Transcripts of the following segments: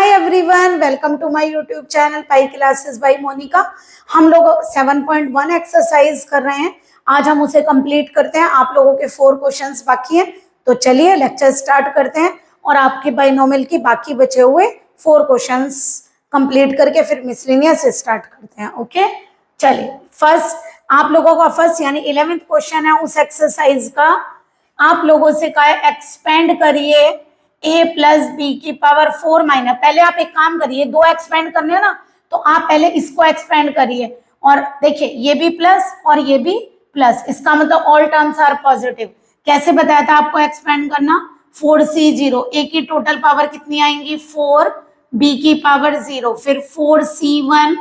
Hi everyone, welcome to my YouTube channel Pi classes by Monika. हम लोग 7.1 exercise कर रहे हैं। आज हम उसे कंप्लीट करते हैं। आप लोगों के 4 क्वेश्चंस बाकी हैं, तो चलिए लेक्चर स्टार्ट करते हैं और आपके बाइनोमियल की बाकी बचे हुए 4 क्वेश्चंस कंप्लीट करके फिर मिसलेनियस स्टार्ट करते हैं। ओके, चलिए फर्स्ट आप लोगों का फर्स्ट यानी 11th क्वेश्चन है उस एक्सरसाइज का। आप लोगों से कहा है एक्सपेंड करिए a प्लस बी की पावर 4 माइनस। पहले आप एक काम करिए, 2 एक्सपेंड करने ना, तो आप पहले इसको एक्सपेंड करिए और देखिए ये भी प्लस और ये भी प्लस, इसका मतलब ऑल टर्म्स आर पॉजिटिव। कैसे बताया था आपको एक्सपेंड करना? 4c0, a की टोटल पावर कितनी आएंगी? 4, b की पावर 0, फिर 4c1,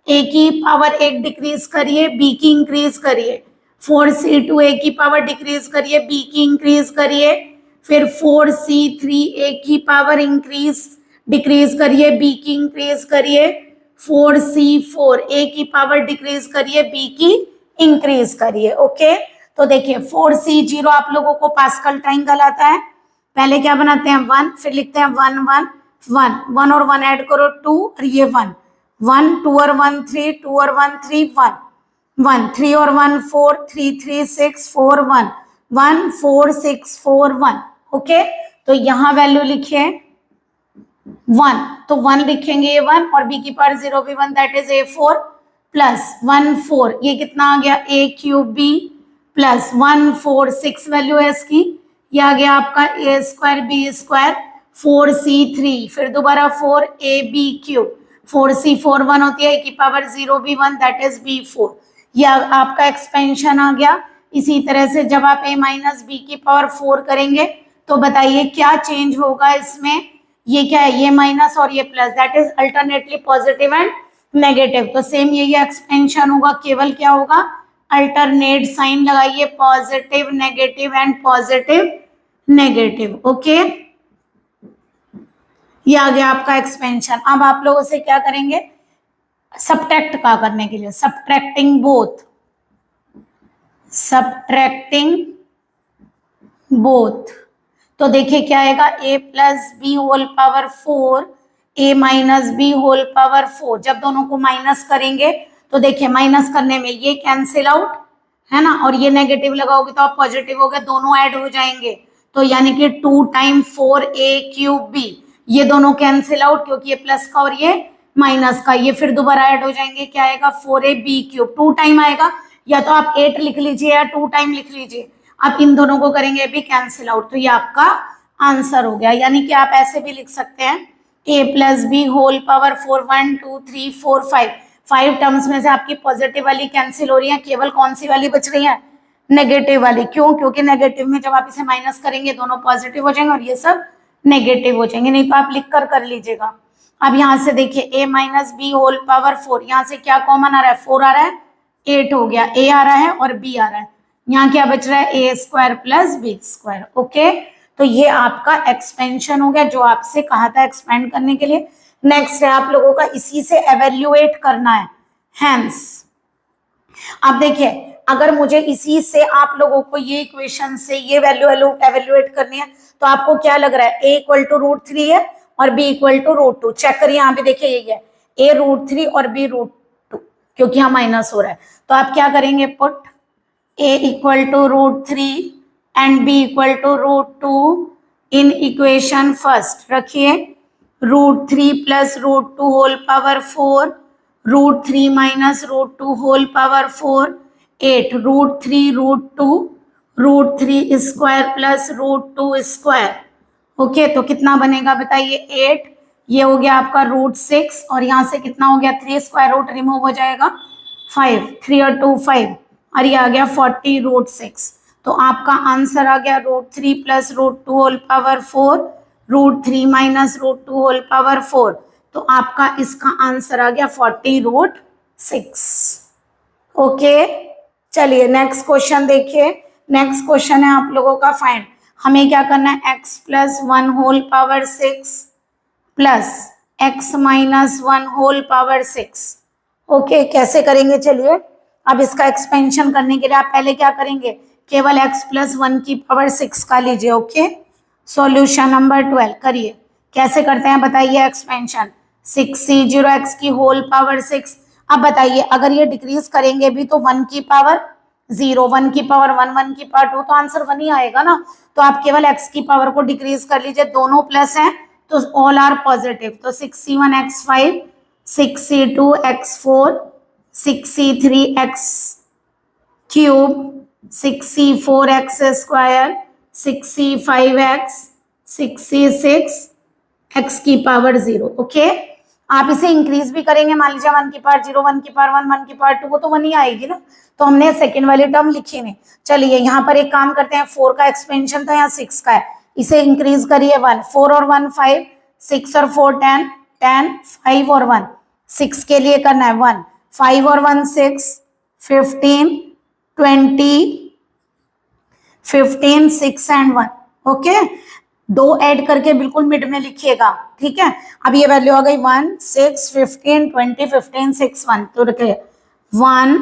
a की पावर 1 डिक्रीज करिए, b की इंक्रीज करिए, 4c2 a की पावर डिक्रीज करिए, b की इंक्रीज करिए, फिर 4c3 a की पावर इंक्रीज डिक्रीज करिए, b की इंक्रीज करिए, 4c4 a की पावर डिक्रीज करिए, b की इंक्रीज करिए। ओके, तो देखिए 4c0 आप लोगों को पास्कल ट्रायंगल आता है। पहले क्या बनाते हैं? 1, फिर लिखते हैं 1 1 1 1 और 1 ऐड करो 2 और ये 1 1 2 और 1 3 2 और 1 3 1 1 3 और 1 4 3 3 6 4 1 1 4 6 4 1। ओके, तो यहां वैल्यू लिखिए 1, तो 1 लिखेंगे ये 1 और b की पावर 0 भी 1, दैट इज a4 प्लस 1 4, ये कितना आ गया? a cube b plus 1 4 6 value है इसकी, ये आ गया आपका a square b square 4c3, फिर दोबारा 4 a b क्यूब 4c4 1 होती है, a की पावर 0 भी 1, दैट इज b4। ये आपका एक्सपेंशन आ गया। इसी तरह से जब आप a माइनस बी की पावर 4 करेंगे तो बताइए क्या चेंज होगा इसमें? ये क्या है? ये माइनस और ये plus, that is alternately positive and negative. तो सेम यही एक्सपेंशन होगा, केवल क्या होगा? अल्टरनेट साइन लगाइए, positive negative and positive negative. Okay, ये आ गया आपका एक्सपेंशन। अब आप लोगों से क्या करेंगे? सब्ट्रैक्ट का करने के लिए सब्ट्रैक्टिंग बोथ, सब्ट्रैक्टिंग बोथ। तो देखिए क्या आएगा? a plus B whole power 4 a minus B whole power 4। जब दोनों को माइनस करेंगे तो देखिए माइनस करने में ये कैंसिल आउट है ना, और ये नेगेटिव लगाओगे तो आप पॉजिटिव हो गए, दोनों ऐड हो जाएंगे। तो यानी कि 2 टाइम 4a क्यूब b, ये दोनों कैंसिल आउट क्योंकि ये प्लस का और ये माइनस का, ये फिर दोबारा ऐड हो जाएंगे। क्या आएगा? 4a b क्यूब, 2 टाइम आएगा, या तो आप 8 लिख लीजिए या 2 टाइम लिख लीजिए। आप इन दोनों को करेंगे भी कैंसिल आउट, तो ये आपका आंसर हो गया। यानी कि आप ऐसे भी लिख सकते हैं a plus B whole power 4 1 2 3 4 5 terms में से आपकी पॉजिटिव वाली कैंसिल हो रही है, केवल कौन सी वाली बच रही है? नेगेटिव वाली। क्यों? क्योंकि नेगेटिव में जब आप इसे माइनस करेंगे दोनों पॉजिटिव हो जाएंगे और ये सब नेगेटिव हो जाएंगे। नहीं तो आप लिख कर लीजिएगा। अब यहाँ से देखिए a minus B whole power 4, यहाँ से क्या कॉमन आ रहा है? 4 आ रहा है, 8 हो गया, a आ रहा है और b आ रहा है, यहाँ क्या बच रहा है? a square plus b square. Okay, तो ये आपका एक्सपेंशन हो गया जो आपसे कहा था एक्सपेंड करने के लिए। नेक्स्ट है आप लोगों का इसी से एवेल्युएट करना है, हैंस। अब देखिए अगर मुझे इसी से आप लोगों को ये इक्वेशन से ये वैल्यू एवेल्युएट करनी है तो आपको क्या लग रहा है? a इक्वल टू √3 है और b इक्वल टू √2। चेक करिए, यहाँ पे देखिए यही है, a √3 और b √2, क्योंकि यहाँ माइनस हो रहा है। तो आप क्या करेंगे? Put a equal to √3 and b equal to √2 in equation first. रखिए √3 plus √2 whole power 4, √3 minus √2 whole power 4 8, √3 √2 √3 square plus √2 square. Okay, तो कितना बनेगा बताइए? 8, ये हो गया आपका √6 और यहाँ से कितना हो गया? 3 स्क्वायर रूट रिमूव हो जाएगा, 5, 3 और 2 5 और ये आ गया 40 √6। तो आपका आंसर आ गया √3 plus √2 whole power 4 √3 minus √2 whole power 4। तो आपका इसका आंसर आ गया 40 √6। ओके, चलिए नेक्स्ट क्वेश्चन देखिए। नेक्स्ट क्वेश्चन है आप लोगों का फाइंड। हमें क्या करना है? x plus 1 whole power 6 plus x minus 1 whole power 6। Okay, कैसे करेंगे? चलिए अब इसका एक्सपेंशन करने के लिए आप पहले क्या करेंगे? केवल x प्लस 1 की पावर 6 का लीजिए। ओके, सॉल्यूशन नंबर 12 करिए। कैसे करते हैं बताइए एक्सपेंशन, 6c0x की होल पावर 6। अब बताइए अगर ये डिक्रीज करेंगे भी तो 1 की पावर 0, 1 की पावर 1, 1 की पावर 2, तो आंसर 1 ही आएगा ना। तो आप केवल x की पावर को डिक्रीज कर लीजिए, दोनों प्लस हैं तो ऑल आर पॉजिटिव। तो 6c1x5, 6c2x4, 6c3x cube, 6c4x square, 6c5x, 6c6 x की पावर 0। ओके, आप इसे इंक्रीज भी करेंगे, मान लीजिए 1 की पावर 0, 1 की पावर 1, 1 की पावर 2, वो तो 1 ही आएगी ना। तो हमने सेकेंड वाली टर्म लिखी नहीं। चलिए यहाँ पर एक काम करते हैं, 4 का एक्सपेंशन था, यहाँ 6 का है, इसे इंक्रीज करिए 1, 4 और 1 5, 6 और 4 10, 10, 5 और 1 6 के लिए करना है 1, 5 और 1 6, 15, 20, 15, 6 एंड 1। ओके, दो ऐड करके बिल्कुल मिड में लिखिएगा, ठीक है। अब ये वैल्यू आ गई 1, 6, 15, 20, 15, 6, 1। तो रखिए 1,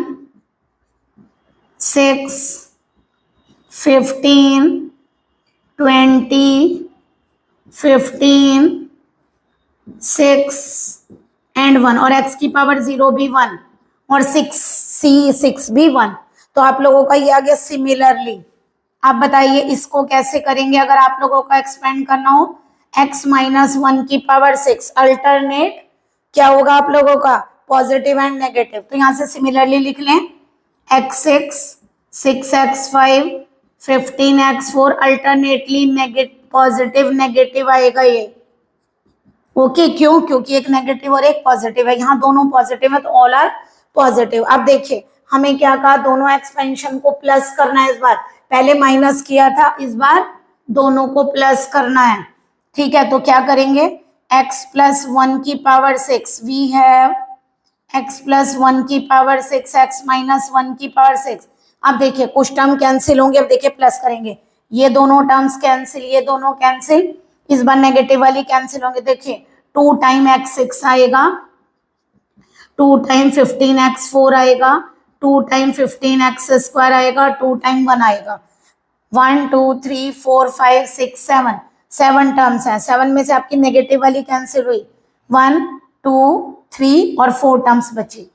6, 15, 20, 15, 6 एंड 1, और x की पावर 0 भी 1 और 6 भी 1। तो आप लोगों का ये आ गया सिमिलरली। आप बताइए इसको कैसे करेंगे अगर आप लोगों का एक्सपेंड करना हो, x माइनस 1 की पावर 6 अल्टरनेट क्या होगा आप लोगों का, पॉजिटिव एंड नेगेटिव। तो यहां से सिमिलरली लिख लें x6, 6x5, 15x4 alternately positive negative आएगा ये। ओके, क्यों, क्योंकि एक नेगेटिव और एक पॉजिटिव है, यहाँ दोनों पॉजिटिव है तो ऑल आर पॉजिटिव। अब देखिए हमें क्या कहा, दोनों एक्सपेंशन को प्लस करना है, इस बार पहले माइनस किया था, इस बार दोनों को प्लस करना है, ठीक है। तो क्या करेंगे, x प्लस 1 की power 6, we have x plus 1 की पावर 6, x माइनस 1 की पावर 6। अब देखिए कुछ टर्म कैंसिल होंगे, अब देखिए प्लस करेंगे, ये दोनों टर्म्स कैंसिल, ये दोनों कैंसिल, इस बार नेगेटिव वाली कैंसिल होंगे। देखिए 2 टाइम x6 आएगा, 2 टाइम 15x4 आएगा, 2 टाइम 15x स्क्वायर आएगा, 2 टाइम 1 आएगा। 1 2 3 4 5 6 7, 7 टर्म्स हैं, 7 में से आपकी नेगेटिव वाली कैंसिल हुई, 1 2 3 और 4 टर्म्स बची।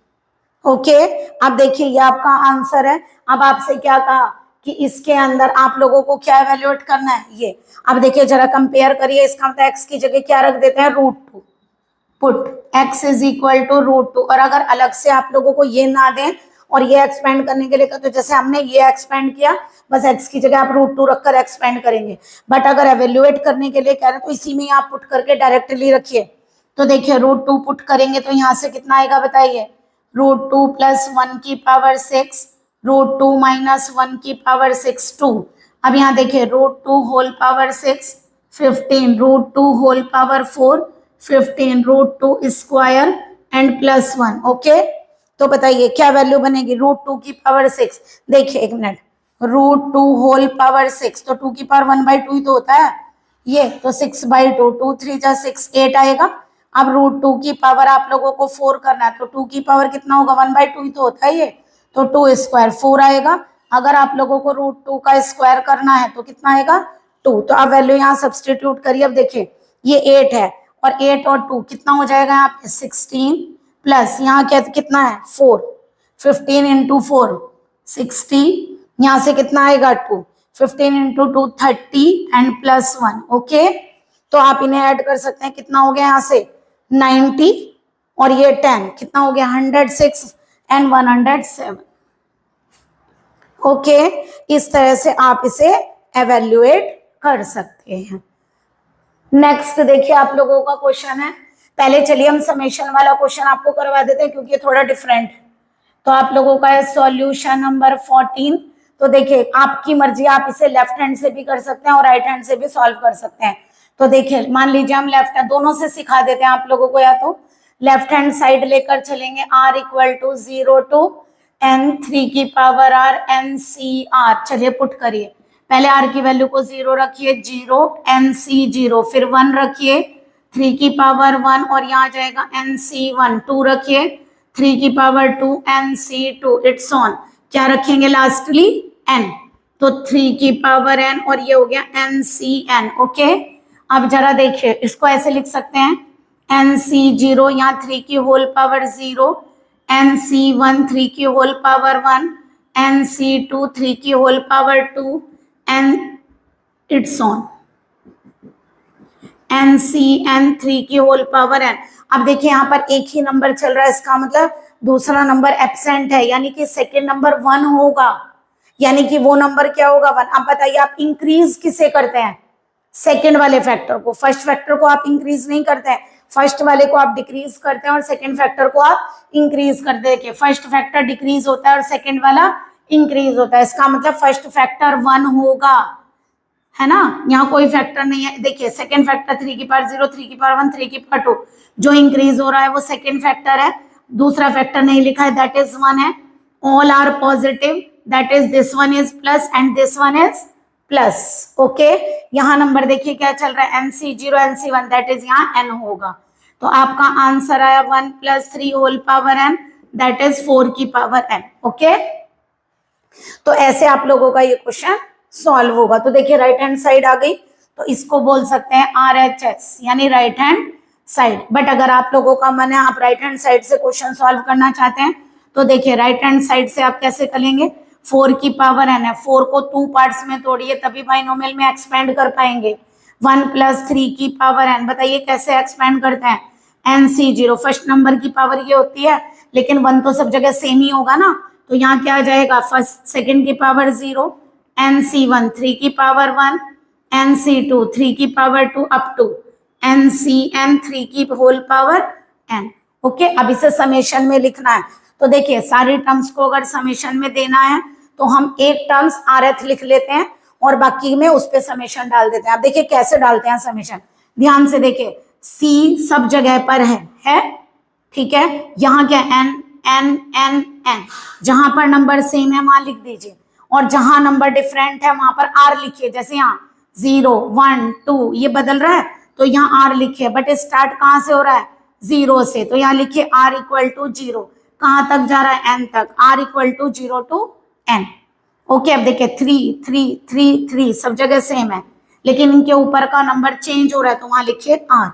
ओके, अब देखिए ये आपका आंसर है। अब आपसे क्या कहा कि इसके अंदर आप लोगों को क्या एवेल्युएट करना है, ये अब देखिए जरा कंपेयर करिए, इसका मतलब x की जगह क्या रख देते हैं, √2, put x is equal to √2। और अगर अलग से आप लोगों को ये ना दें और ये एक्सपेंड करने के लिए, तो जैसे हमने ये एक्सपेंड किया, बस x की जगह आप √2 रखकर एक्सपेंड करेंगे। बट अगर एवेल्युएट करने के लिए कह रहे हैं तो इसी में आप पुट करके डायरेक्टली रखिए। तो देखिए √2 पुट करेंगे तो यहाँ से कितना आएगा बताइए, √2 प्लस 1 की पावर 6, √2 माइनस 1 की पावर 6, 2। अब यहाँ देखिए √2 whole power 6, 15, √2 whole power 4, 15, √2 square and plus 1। Okay, तो बताइए क्या वैल्यू बनेगी, √2 की पावर 6। देखिए एक मिनट, √2 होल पावर 6, तो 2 की पावर 1/2 ही तो होता है ये, तो 6/2, 2 3 जा 6, 8 आएगा। अब √2 की पावर आप लोगों को 4 करना है, तो 2 की पावर कितना होगा, 1/2 ही तो होता है ये, तो 2 स्क्वायर 4 आएगा। अगर आप लोगों को √2 का स्क्वायर करना है तो कितना आएगा, 2। तो अब वैल्यू यहाँ सब्सटीट्यूट करिए। अब देखिए ये 8 है और 8 और 2 कितना हो जाएगा यहाँ पे, 16 प्लस यहाँ क्या कितना है 4, 15 इंटू 4 60, यहाँ से कितना आएगा 2, 15 इंटू 2 30 एंड प्लस 1। ओके, तो आप इन्हें ऐड कर सकते हैं, कितना हो गया यहाँ से 90 और ये 10, कितना हो गया 106 एंड 107। ओके, इस तरह से आप इसे एवेल्युएट कर सकते हैं। नेक्स्ट देखिए आप लोगों का क्वेश्चन है, पहले चलिए हम समेशन वाला क्वेश्चन आपको करवा देते हैं क्योंकि ये थोड़ा डिफरेंट है। तो आप लोगों का है सॉल्यूशन नंबर 14। तो देखिए आपकी मर्जी, आप इसे लेफ्ट हैंड से भी कर सकते हैं और राइट हैंड से भी सॉल्व कर सकते हैं। तो देखिए मान लीजिए हम लेफ्ट हैंड दोनों से सिखा देते हैं आप लोगों को, या तो लेफ्ट हैंड साइड लेकर चलेंगे, r equal to 0 to n 3 की पावर r NCR। चलिए पुट करिए, पहले r की वैल्यू को 0 रखिए, 0 NC0, फिर 1 रखिए 3 की पावर 1 और यहाँ जाएगा NC1, 2 रखिए 3 की पावर 2 NC2, इट्स ऑन, क्या रखेंगे लास्टली n, तो 3 की पावर n और ये हो गया NCN। ओके, अब जरा देखिए, इसको ऐसे लिख सकते हैं NC0 यहाँ 3 की होल पावर 0, NC1 3 की होल पावर 1, NC2 3 की whole power 2 and it's on NCN 3 की होल पावर n। अब देखिए यहाँ पर एक ही नंबर चल रहा है, इसका मतलब दूसरा नंबर एब्सेंट है, यानी कि सेकेंड नंबर 1 होगा, यानी कि वो नंबर क्या होगा 1। अब बताइए आप इंक्रीज किसे करते हैं, सेकेंड वाले फैक्टर को, फर्स्ट फैक्टर को आप इंक्रीज नहीं करते हैं, फर्स्ट वाले को आप डिक्रीज करते हैं और सेकेंड फैक्टर को आप इंक्रीज करते हैं। फर्स्ट फैक्टर डिक्रीज होता है और सेकेंड वाला इंक्रीज होता है, इसका मतलब फर्स्ट फैक्टर 1 होगा, है ना। यहाँ कोई फैक्टर नहीं है। देखिए सेकेंड फैक्टर 3 की पावर 0, 3 की पावर 1, 3 की पावर 2, जो इंक्रीज हो रहा है वो सेकेंड फैक्टर है, दूसरा फैक्टर नहीं लिखा है, दैट इज 1 है। All are positive, that is this one is plus and this one is plus. Okay, यहाँ नंबर देखिए क्या चल रहा है, NC0 NC1, दैट इज यहाँ n होगा, तो आपका आंसर आया 1 + 3 whole power n, that is 4 की पावर n। ओके, तो ऐसे आप लोगों का ये क्वेश्चन सॉल्व होगा। तो देखिए राइट हैंड साइड आ गई, तो इसको बोल सकते हैं RHS यानी राइट हैंड साइड। बट अगर आप लोगों का मन है आप राइट हैंड साइड से क्वेश्चन सॉल्व करना चाहते हैं, तो देखिए राइट हैंड साइड से आप कैसे करेंगे, 4 की पावर n है, 4 को 2 पार्ट्स में तोड़िए तभी बाइनोमियल में एक्सपेंड कर पाएंगे। 1 + 3 की पावर n, बताइए कैसे एक्सपेंड करते हैं, NC0 फर्स्ट नंबर की पावर ये होती है, लेकिन 1 तो सब जगह सेम ही होगा ना, तो यहाँ क्या आ जाएगा, फर्स्ट सेकेंड की पावर 0, NC1 3 की पावर 1, NC2 3 की पावर 2 अप टू NCN 3 की होल पावर n। ओके, अब इसे समेशन में लिखना है, तो देखिए सारी टर्म्स को अगर समेशन में देना है तो हम एक टर्म्स RH लिख लेते हैं और बाकी में उस पे समेशन डाल देते हैं। अब देखिए कैसे डालते हैं समेशन, ध्यान से देखिए, C सब जगह पर है ठीक है, यहाँ क्या n n n n, जहां पर नंबर सेम है वहां लिख दीजिए, और जहां नंबर डिफरेंट है वहां पर r लिखिए, जैसे यहाँ 0 1 2 ये बदल रहा है तो यहाँ r लिखिए, बट स्टार्ट कहाँ से हो रहा है, 0 से, तो यहाँ लिखिए r = 0, कहाँ तक जा रहा है, n तक, r = 0 to n। ओके, अब देखिए 3 3 3 3 सब जगह सेम है, लेकिन इनके ऊपर का नंबर चेंज हो रहा है, तो वहां लिखिए r।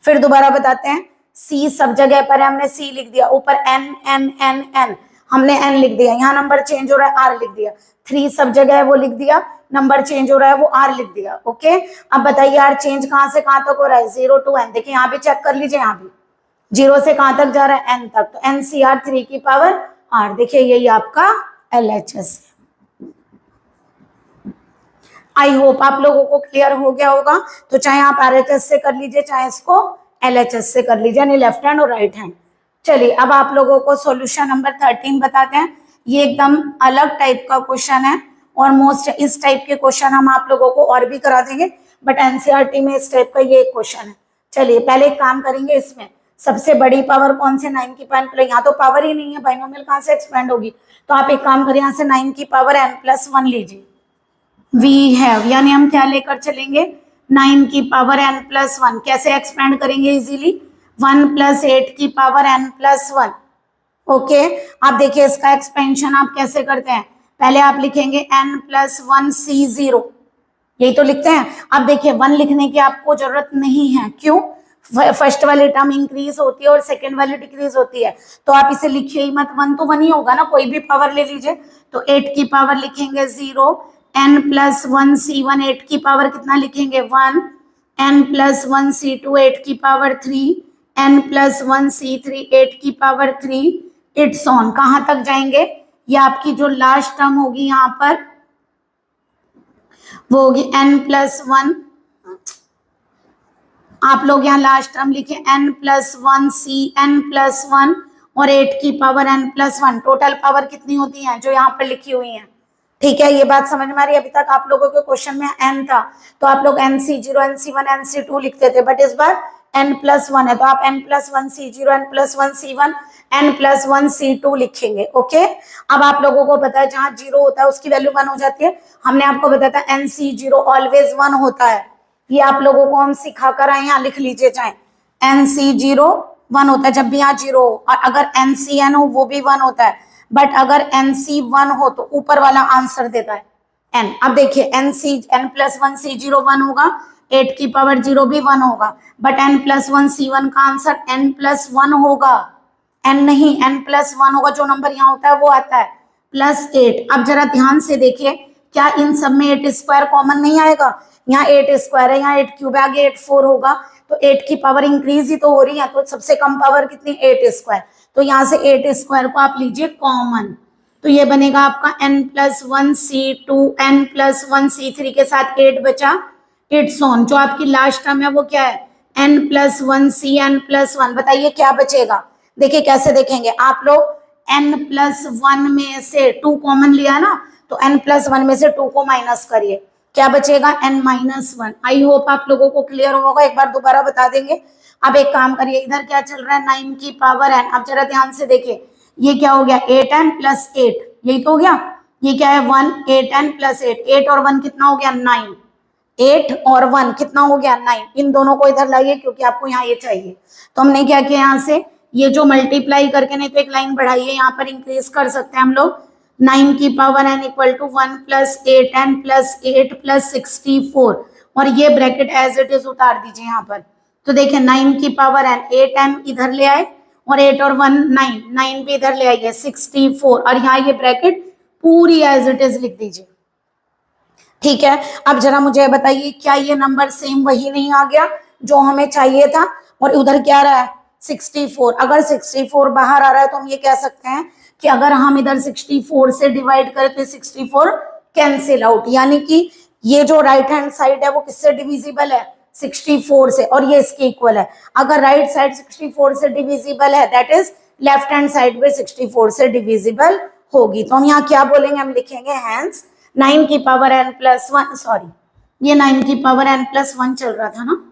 फिर दोबारा बताते हैं, C सब जगह पर है, हमने C लिख दिया, ऊपर n n n n हमने n लिख दिया, यहाँ नंबर चेंज हो रहा है r लिख दिया, 3 सब जगह है वो लिख दिया, नंबर चेंज हो रहा है वो r लिख दिया। ओके, अब बताइए r चेंज कहाँ से कहाँ तक हो रहा है, 0 to n, देखिए यहाँ भी चेक कर लीजिए, यहाँ भी 0 से कहाँ तक जा रहा है, n तक, तो NCR 3 की पावर r, देखिए यही आपका LHS है। आई होप आप लोगों को क्लियर हो गया होगा, तो चाहे आप RHS से कर लीजिए चाहे इसको LHS से कर लीजिए, यानी लेफ्ट हैंड और राइट हैंड। चलिए अब आप लोगों को सॉल्यूशन नंबर 13 बताते हैं, ये एकदम अलग टाइप का क्वेश्चन है, और मोस्ट इस टाइप के क्वेश्चन हम आप लोगों को और भी करा देंगे, बट NCERT में इस टाइप का ये एक क्वेश्चन है। चलिए पहले एक काम करेंगे, इसमें सबसे बड़ी पावर कौन से, 9 की पावर, यहाँ तो पावर ही नहीं है, बाइनोमियल कहाँ से एक्सपेंड होगी, तो आप एक काम करिए, यहाँ से 9 की पावर n+1 लीजिए, वी हैव, यानी हम क्या लेकर चलेंगे, 9 की पावर n+1, कैसे एक्सपेंड करेंगे इजीली, 1 + 8 की पावर n+1। ओके, आप देखिए इसका एक्सपेंशन आप कैसे करते हैं, पहले आप लिखेंगे n+1 C0, यही तो लिखते हैं। अब देखिए 1 लिखने की आपको जरूरत नहीं है, क्यों, फर्स्ट वाली टर्म इंक्रीज होती है और सेकेंड वाली डिक्रीज होती है, तो आप इसे लिखिए ही मत, 1 तो 1 ही होगा ना, कोई भी पावर ले लीजिए, तो 8 की पावर लिखेंगे 0, n+1 C1 8 की पावर कितना लिखेंगे 1, n+1 C2 8 की पावर 3, n+1 C3 8 की पावर 3, इट्स ऑन, कहां तक जाएंगे, ये आपकी जो लास्ट टर्म होगी यहाँ पर वो होगी n+1, आप लोग यहाँ लास्ट टर्म लिखे n+1 C n+1 और 8 की पावर n+1, टोटल पावर कितनी होती है जो यहाँ पर लिखी हुई है, ठीक है, ये बात समझ में आ रही है। अभी तक आप लोगों के क्वेश्चन में n था तो आप लोग NC0 NC1 NC2 लिखते थे, बट इस बार n+1 है, तो आप n+1 C0 n+1 C1 n+1 C2 लिखेंगे। ओके, अब आप लोगों को पता है जहां 0 होता है उसकी वैल्यू 1 हो जाती है, हमने आपको बताया था NC0 ऑलवेज 1 होता है, ये आप लोगों को हम सिखा कर आए, यहाँ लिख लीजिए, चाहे NC0 1 होता है जब भी यहाँ 0 हो, और अगर NCN हो वो भी 1 होता है, बट अगर NC1 हो तो ऊपर वाला आंसर देता है n। अब देखिए n+1 C0 1 होगा, 8 की पावर 0 भी 1 होगा, बट n+1 C1 का आंसर n+1 होगा, n नहीं n+1 होगा, जो नंबर यहाँ होता है वो आता है +8। अब जरा ध्यान से देखिए, क्या इन सब में 8 स्क्वायर कॉमन नहीं आएगा? यहाँ 8 स्क्वायर है, यहाँ 8 क्यूब है, आगे 8 4 होगा, तो 8 की पावर इंक्रीज ही तो हो रही है, तो सबसे कम पावर कितनी? 8 स्क्वायर। तो यहाँ से 8 स्क्वायर को आप लीजिए कॉमन, तो ये बनेगा आपका n+1 C2 n+1 C3 के साथ 8 बचा, इट्स ऑन। जो आपकी लास्ट टर्म है वो क्या है? n+1 C n+1। बताइए क्या बचेगा? देखिए कैसे देखेंगे आप लोग, n+1 में से 2 कॉमन लिया ना, तो n+1 में से 2 को माइनस करिए, क्या बचेगा? n-1। आई होप आप लोगों को क्लियर होगा, एक बार दोबारा बता देंगे। अब एक काम करिए, इधर क्या चल रहा है? 9 की पावर n। अब जरा ध्यान से देखिए, ये क्या हो गया? 8n + 8, यही तो हो गया। ये क्या है? 1, 8n + 8, 8 और 1 कितना हो गया? 9। 8 और 1 कितना हो गया? 9। इन दोनों को इधर लाइए, क्योंकि आपको यहाँ ये चाहिए। तो हमने क्या किया, यहाँ से ये जो मल्टीप्लाई करके, नहीं तो एक लाइन बढ़ाइए, यहाँ पर इंक्रीज कर सकते हैं हम लोग। 9 की पावर n = 1 + 8n + 8 + 64, और ये ब्रैकेट एज इट इज उतार दीजिए यहाँ पर। तो देखिए 9 की पावर n, 8n इधर ले आए, और 8 और 1 9, 9 भी इधर ले आइए 64, और यहाँ ये ब्रैकेट पूरी एज इट इज लिख दीजिए। ठीक है, अब जरा मुझे बताइए, क्या ये नंबर सेम वही नहीं आ गया जो हमें चाहिए था? और उधर क्या रहा है? 64। अगर 64 बाहर आ रहा है तो हम ये कह सकते हैं कि अगर हम इधर 64 से डिवाइड करें तो 64 कैंसिल आउट, यानी कि ये जो राइट हैंड साइड है वो किससे डिविजिबल है? 64 से, और ये इसके इक्वल है। अगर राइट साइड 64 से डिविजिबल है, that is left hand side भी 64 से डिविजिबल होगी। तो हम यहाँ क्या बोलेंगे? हम लिखेंगे हैंस 9 की पावर n+1, सॉरी ये 9 की पावर n+1 चल रहा था ना,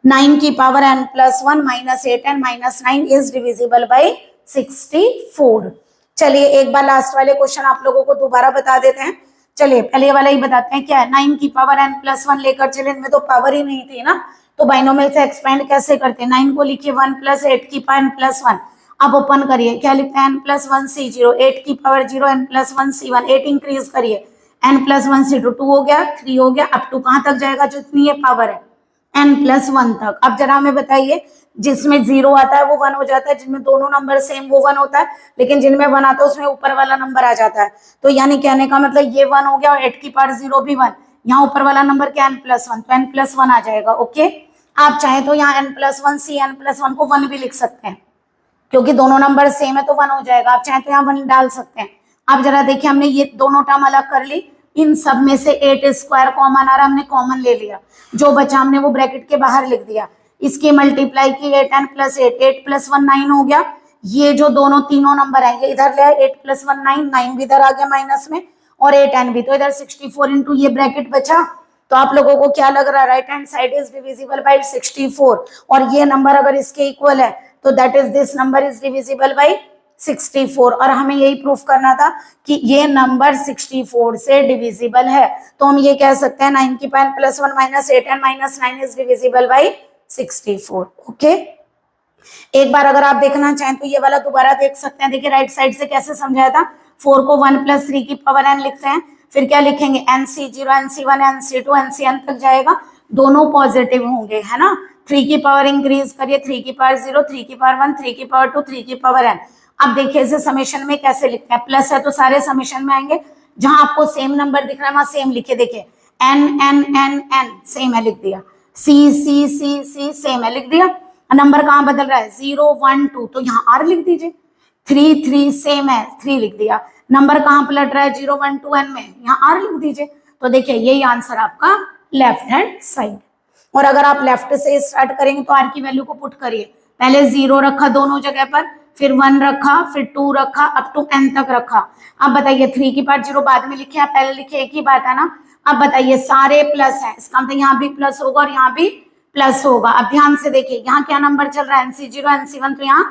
9 की power n+1 -8n -9 is divisible by 64। चलिए एक बार लास्ट वाले क्वेश्चन आप लोगों को दोबारा बता देते हैं। चलिए पहले वाला ही बताते हैं, क्या है? 9 की पावर n+1 लेकर चले, इनमें तो पावर ही नहीं थी ना, तो बाइनोमियल से एक्सपेंड कैसे करते हैं? 9 को लिखिए 1 + 8 की पावर n+1। अब ओपन करिए, क्या लिखते हैं? n+1 C0, 8 की पावर 0 n+1 C1, 8 इंक्रीज करिए, n+1 C2, 2 हो गया, 3 हो गया, अप टू कहां तक जाएगा? जो इतनी ये पावर है n+1 तक। अब जरा हमें बताइए, जिसमें 0 आता है वो 1 हो जाता है, जिनमें दोनों नंबर सेम वो 1 होता है, लेकिन जिनमें 1 आता है उसमें ऊपर वाला नंबर आ जाता है। तो यानी कहने का मतलब ये 1 हो गया, और 8 की पावर 0 भी 1, यहाँ ऊपर वाला नंबर क्या? n+1, तो n+1 आ जाएगा। ओके, आप चाहें तो यहाँ n+1 C n+1 को 1 भी लिख सकते हैं, क्योंकि दोनों नंबर सेम है तो 1 हो जाएगा। आप चाहें तो यहाँ 1 डाल सकते हैं। अब जरा देखिए, हमने ये दोनों टर्म अलग कर ली, इन सब में से 8 स्क्वायर कॉमन आ रहा, हमने कॉमन ले लिया, जो बचा हमने वो ब्रैकेट के बाहर लिख दिया। इसकी मल्टीप्लाई की 8n + 8, 8 + 1 9 हो गया। ये जो दोनों तीनों नंबर है ये इधर ले आए, 8 + 1 9, 9 भी इधर आ गया माइनस में, और 8n भी, तो इधर 64 इंटू ये ब्रैकेट बचा। तो आप लोगों को क्या लग रहा है? Right hand side is divisible by 64, और ये नंबर अगर इसके इक्वल है तो that is this number is divisible by 64, और हमें यही प्रूफ करना था कि ये नंबर 64 से डिविजिबल है। तो हम ये कह सकते हैं 9 की power n+1 -8n -9 is divisible by 64। Okay, एक बार अगर आप देखना चाहें तो ये वाला दोबारा देख सकते हैं। देखिए राइट साइड से कैसे समझाया था, 4 को 1 + 3 की पावर n लिखते हैं, फिर क्या लिखेंगे? nC0 nC1 nC2 nCn तक जाएगा, दोनों पॉजिटिव होंगे, है ना। 3 की पावर इंक्रीज करिए, 3 की पावर 0, 3 की पावर 1, 3 की पावर 2, 3 की पावर n। अब देखिए इसे समेशन में कैसे लिखते हैं, प्लस है तो सारे समेशन में आएंगे, जहां आपको सेम नंबर दिख रहा है वहां सेम लिखे। देखिए n n n n same है लिख दिया, c c c c same है लिख दिया। नंबर कहाँ बदल रहा है? 0 1 2, तो यहाँ r लिख दीजिए। 3 3 सेम है, 3 लिख दिया। नंबर कहाँ पलट रहा है? 0 1 2 n में, यहाँ r लिख दीजिए। तो देखिए यही आंसर आपका लेफ्ट हैंड साइड। और अगर आप लेफ्ट से स्टार्ट करेंगे तो r की वैल्यू को पुट करिए, पहले 0 रखा दोनों जगह पर, फिर 1 रखा, फिर 2 रखा, अप टू n तक रखा। अब बताइए 3 की पावर 0 बाद में लिखे, पहले लिखे, एक ही बात है ना। अब बताइए सारे प्लस है, इसका मतलब यहाँ भी प्लस होगा और यहाँ भी प्लस होगा। अब ध्यान से देखिए यहाँ क्या नंबर चल रहा है? nC0 nC1, तो यहाँ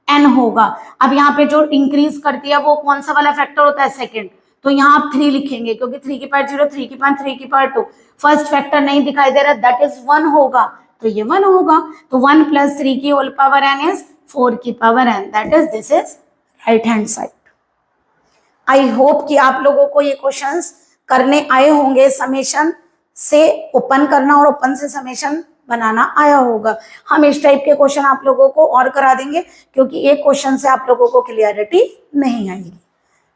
n होगा। अब यहाँ पे जो इंक्रीज करती है वो कौन सा वाला फैक्टर होता है? सेकंड, तो यहाँ आप 3 लिखेंगे, क्योंकि 3 की पावर 0, 3 की पावर 3 की पावर 2, फर्स्ट फैक्टर नहीं दिखाई दे रहा, दैट इज 1 होगा, तो ये 1 होगा। तो 1 + 3 की होल पावर n इज 4 की power n, that is this is right hand side. I hope कि आप लोगों को ये क्वेश्चंस करने आए होंगे, समेशन से ओपन करना और ओपन से समेशन बनाना आया होगा। हम इस टाइप के क्वेश्चन आप लोगों को और करा देंगे, क्योंकि एक क्वेश्चन से आप लोगों को क्लियरिटी नहीं आएगी।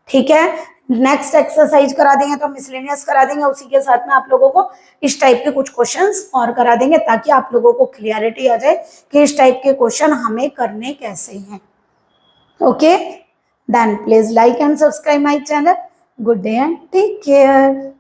ठीक है, नेक्स्ट एक्सरसाइज करा देंगे तो मिसलेनियस करा देंगे, उसी के साथ में आप लोगों को इस टाइप के कुछ क्वेश्चंस और करा देंगे, ताकि आप लोगों को क्लियरिटी आ जाए कि इस टाइप के क्वेश्चन हमें करने कैसे हैं। Okay, then please like and subscribe my channel. Good day and take care.